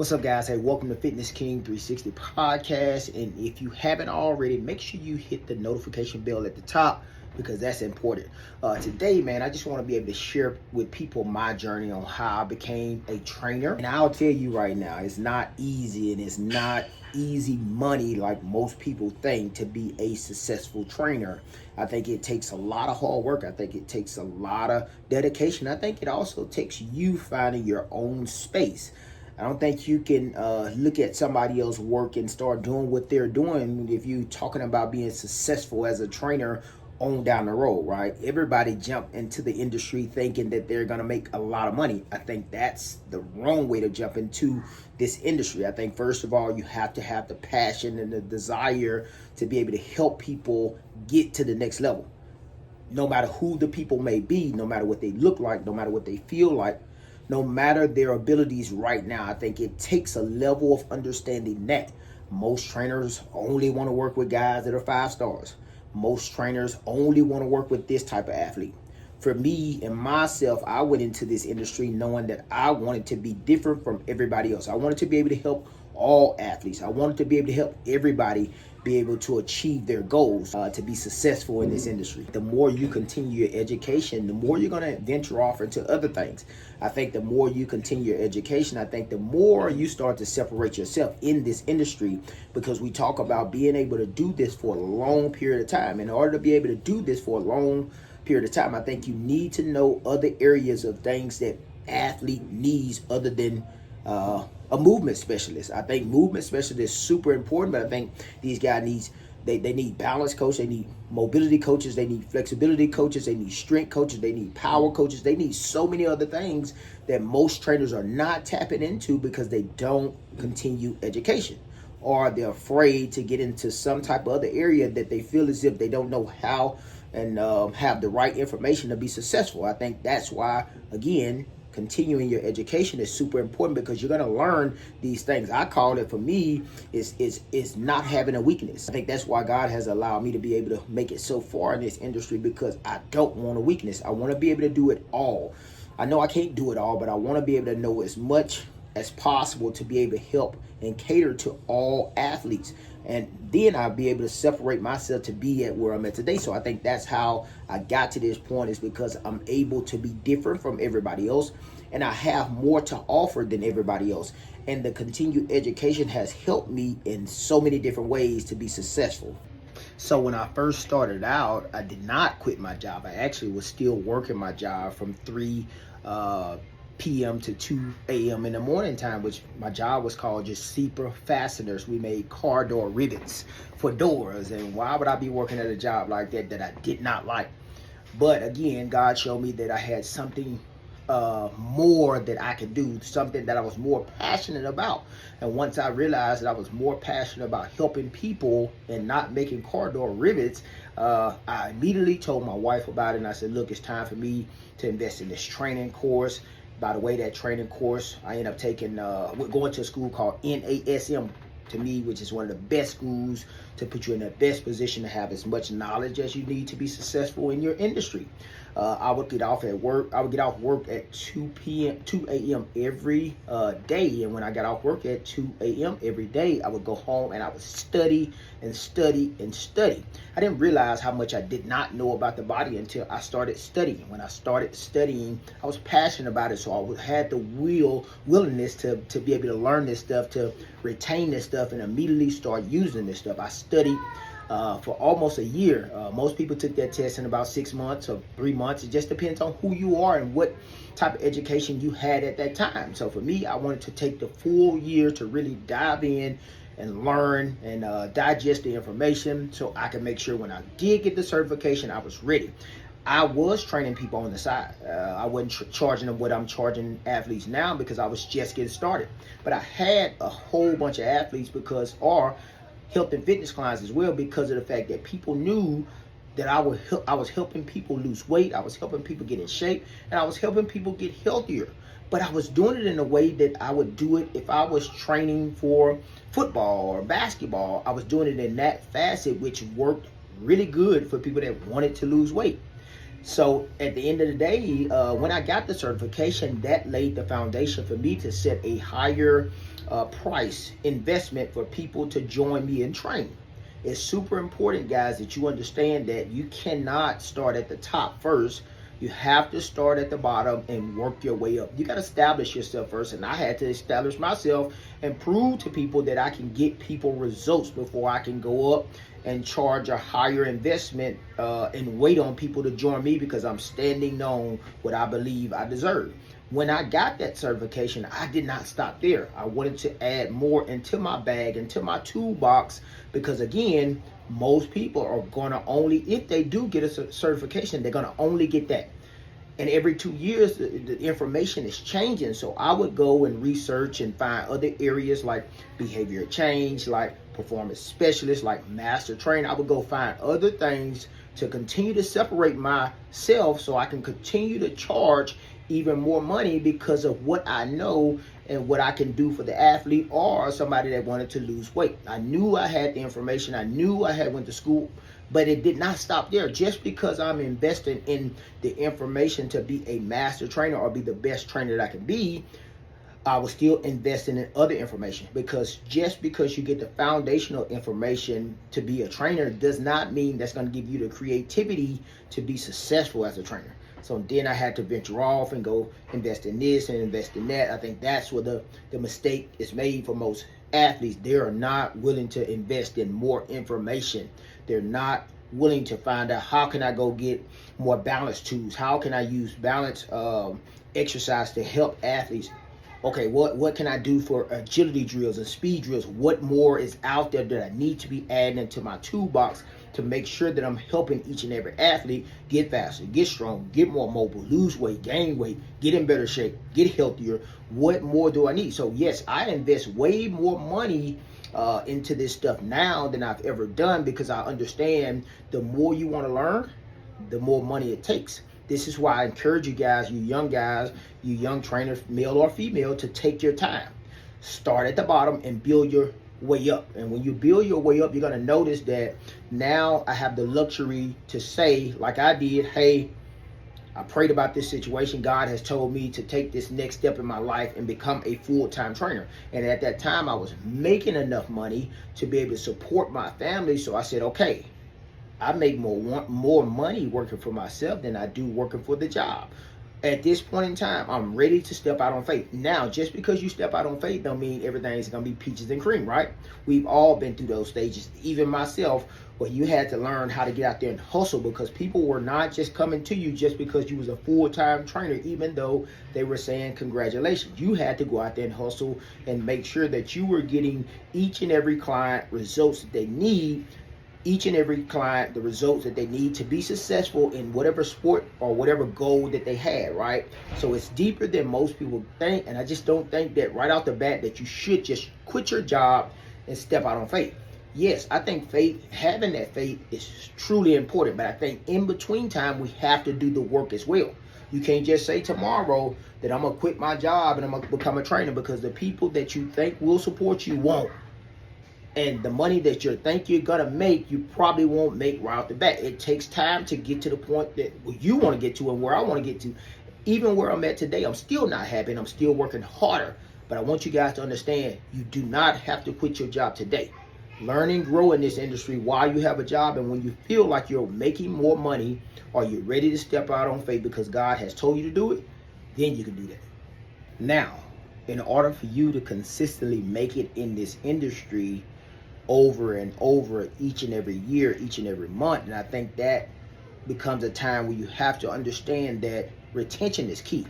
What's up, guys? Hey, welcome to Fitness King 360 podcast. And if you haven't already, make sure you hit the notification bell at the top because that's important. Today, man, I just want to be able to share with people my journey on how I became a trainer. And I'll tell you right now, it's not easy and it's not easy money like most people think to be a successful trainer. I think it takes a lot of hard work. I think it takes a lot of dedication. I think it also takes you finding your own space. I don't think you can look at somebody else's work and start doing what they're doing if you're talking about being successful as a trainer on down the road, right? Everybody jump into the industry thinking that they're going to make a lot of money. I think that's the wrong way to jump into this industry. I think, first of all, you have to have the passion and the desire to be able to help people get to the next level. No matter who the people may be, no matter what they look like, no matter what they feel like, no matter their abilities right now, I think it takes a level of understanding that most trainers only want to work with guys that are 5 stars. Most trainers only want to work with this type of athlete. For me and myself, I went into this industry knowing that I wanted to be different from everybody else. I wanted to be able to help all athletes. I wanted to be able to help everybody be able to achieve their goals, to be successful in this industry. The more you continue your education, the more you're going to venture off into other things. I think the more you continue your education, I think the more you start to separate yourself in this industry, because we talk about being able to do this for a long period of time. In order to be able to do this for a long period of time, I think you need to know other areas of things that athlete needs other than a movement specialist. I think movement specialist is super important, but I think these guys they need balance coach, they need mobility coaches, they need flexibility coaches, they need strength coaches, they need power coaches, they need so many other things that most trainers are not tapping into because they don't continue education, or they're afraid to get into some type of other area that they feel as if they don't know how and have the right information to be successful. I think that's why, again, continuing your education is super important, because you're going to learn these things. I call it, for me, is not having a weakness. I think that's why God has allowed me to be able to make it so far in this industry, because I don't want a weakness. I want to be able to do it all. I know I can't do it all, but I want to be able to know as much as possible to be able to help and cater to all athletes. And then I'll be able to separate myself to be at where I'm at today. So I think that's how I got to this point, is because I'm able to be different from everybody else, and I have more to offer than everybody else. And the continued education has helped me in so many different ways to be successful. So when I first started out, I did not quit my job. I actually was still working my job from 3 p.m. to 2 a.m. in the morning time, which my job was called just Zebra Fasteners. We made car door rivets for doors. And why would I be working at a job like that I did not like? But again, God showed me that I had something more that I could do, something that I was more passionate about. And once I realized that I was more passionate about helping people and not making car door rivets, I immediately told my wife about it, and I said, look, it's time for me to invest in this training course. By the way, that training course, I ended up taking, going to a school called NASM, to me, which is one of the best schools to put you in the best position to have as much knowledge as you need to be successful in your industry. I would get off work at 2 a.m. every day. And when I got off work at 2 a.m. every day, I would go home and I would study and study and study. I didn't realize how much I did not know about the body until I started studying. When I started studying, I was passionate about it. So I had the willingness to be able to learn this stuff, to retain this stuff, and immediately start using this stuff. I studied for almost a year. Most people took that test in about 6 months or 3 months. It just depends on who you are and what type of education you had at that time. So for me, I wanted to take the full year to really dive in and learn and digest the information, so I can make sure when I did get the certification, I was ready. I was training people on the side. I wasn't charging them what I'm charging athletes now, because I was just getting started. But I had a whole bunch of athletes or health and fitness clients as well, because of the fact that people knew that I was helping people lose weight, I was helping people get in shape, and I was helping people get healthier. But I was doing it in a way that I would do it if I was training for football or basketball. I was doing it in that facet, which worked really good for people that wanted to lose weight. So at the end of the day, when I got the certification, that laid the foundation for me to set a higher price investment for people to join me in training. It's super important, guys, that you understand that you cannot start at the top first. You have to start at the bottom and work your way up. You got to establish yourself first. And I had to establish myself and prove to people that I can get people results before I can go up and charge a higher investment and wait on people to join me, because I'm standing on what I believe I deserve. When I got that certification, I did not stop there. I wanted to add more into my bag, into my toolbox, because again, most people are going to only, if they do get a certification, they're going to only get that. And every 2 years, the information is changing. So I would go and research and find other areas like behavior change, like performance specialist, like master trainer. I would go find other things to continue to separate myself so I can continue to charge even more money because of what I know and what I can do for the athlete or somebody that wanted to lose weight. I knew I had the information. I knew I had went to school, but it did not stop there. Just because I'm investing in the information to be a master trainer or be the best trainer that I can be, I was still investing in other information, because just because you get the foundational information to be a trainer does not mean that's going to give you the creativity to be successful as a trainer. So then I had to venture off and go invest in this and invest in that. I think that's where the mistake is made for most athletes. They are not willing to invest in more information. They're not willing to find out, how can I go get more balance tools? How can I use balance exercise to help athletes? Okay, what can I do for agility drills and speed drills? What more is out there that I need to be adding into my toolbox to make sure that I'm helping each and every athlete get faster, get stronger, get more mobile, lose weight, gain weight, get in better shape, get healthier? What more do I need? So yes, I invest way more money into this stuff now than I've ever done, because I understand the more you want to learn, the more money it takes. This is why I encourage you guys, you young trainers, male or female, to take your time. Start at the bottom and build your way up. And when you build your way up, you're going to notice that now I have the luxury to say, like I did, hey, I prayed about this situation. God has told me to take this next step in my life and become a full-time trainer. And at that time, I was making enough money to be able to support my family. So I said, okay, I make more money working for myself than I do working for the job. At this point in time, I'm ready to step out on faith. Now, just because you step out on faith don't mean everything's going to be peaches and cream, right? We've all been through those stages, even myself, where you had to learn how to get out there and hustle, because people were not just coming to you just because you was a full-time trainer, even though they were saying congratulations. You had to go out there and hustle and make sure that you were getting each and every client results that they need, each and every client the results that they need to be successful in whatever sport or whatever goal that they had, right? So it's deeper than most people think, and I just don't think that right off the bat that you should just quit your job and step out on faith. Yes, I think having that faith is truly important, but I think in between time we have to do the work as well. You can't just say tomorrow that I'm gonna quit my job and I'm gonna become a trainer, because the people that you think will support you won't. And the money that you think you're gonna make, you probably won't make right off the bat. It takes time to get to the point that you want to get to and where I want to get to. Even where I'm at today, I'm still not happy and I'm still working harder. But I want you guys to understand, you do not have to quit your job today. Learn and grow in this industry while you have a job, and when you feel like you're making more money or you're ready to step out on faith because God has told you to do it, then you can do that. Now, in order for you to consistently make it in this industry over and over each and every year, each and every month, and I think that becomes a time where you have to understand that retention is key.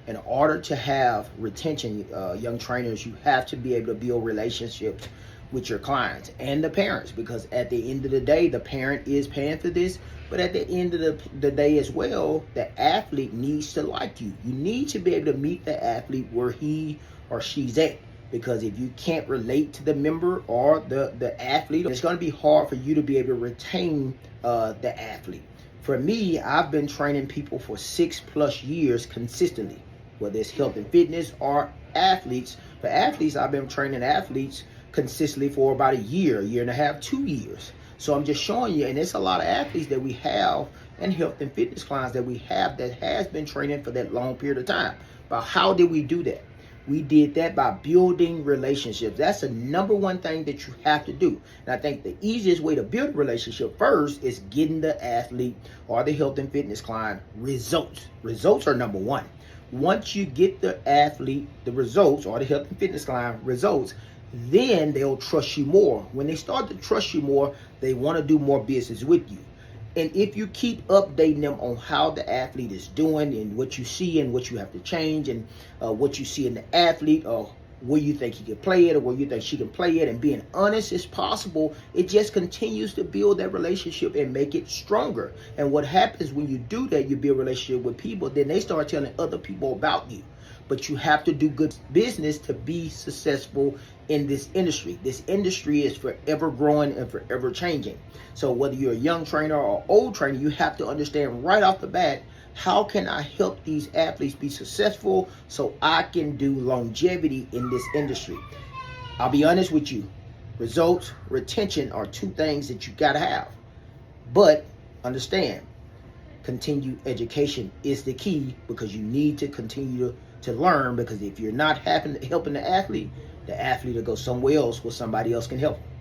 In order to have retention, young trainers, you have to be able to build relationships with your clients and the parents, because at the end of the day, the parent is paying for this, but at the end of the day as well, the athlete needs to like you. You need to be able to meet the athlete where he or she's at, because if you can't relate to the member or the athlete, it's going to be hard for you to be able to retain the athlete. For me, I've been training people for 6+ years consistently, whether it's health and fitness or athletes. For athletes, I've been training athletes consistently for about a year and a half, 2 years. So I'm just showing you, and it's a lot of athletes that we have and health and fitness clients that we have that has been training for that long period of time. But how did we do that? We did that by building relationships. That's the number one thing that you have to do. And I think the easiest way to build a relationship first is getting the athlete or the health and fitness client results. Results are number one. Once you get the athlete the results or the health and fitness client results, then they'll trust you more. When they start to trust you more, they want to do more business with you. And if you keep updating them on how the athlete is doing and what you see and what you have to change and what you see in the athlete or where you think he can play it or where you think she can play it, and being honest as possible, it just continues to build that relationship and make it stronger. And what happens when you do that, you build a relationship with people, then they start telling other people about you. But you have to do good business to be successful in this industry. This industry is forever growing and forever changing. So whether you're a young trainer or old trainer, you have to understand right off the bat, how can I help these athletes be successful so I can do longevity in this industry? I'll be honest with you. Results, retention are two things that you got to have. But understand, continued education is the key, because you need to continue to learn, because if you're not helping the athlete will go somewhere else where somebody else can help them.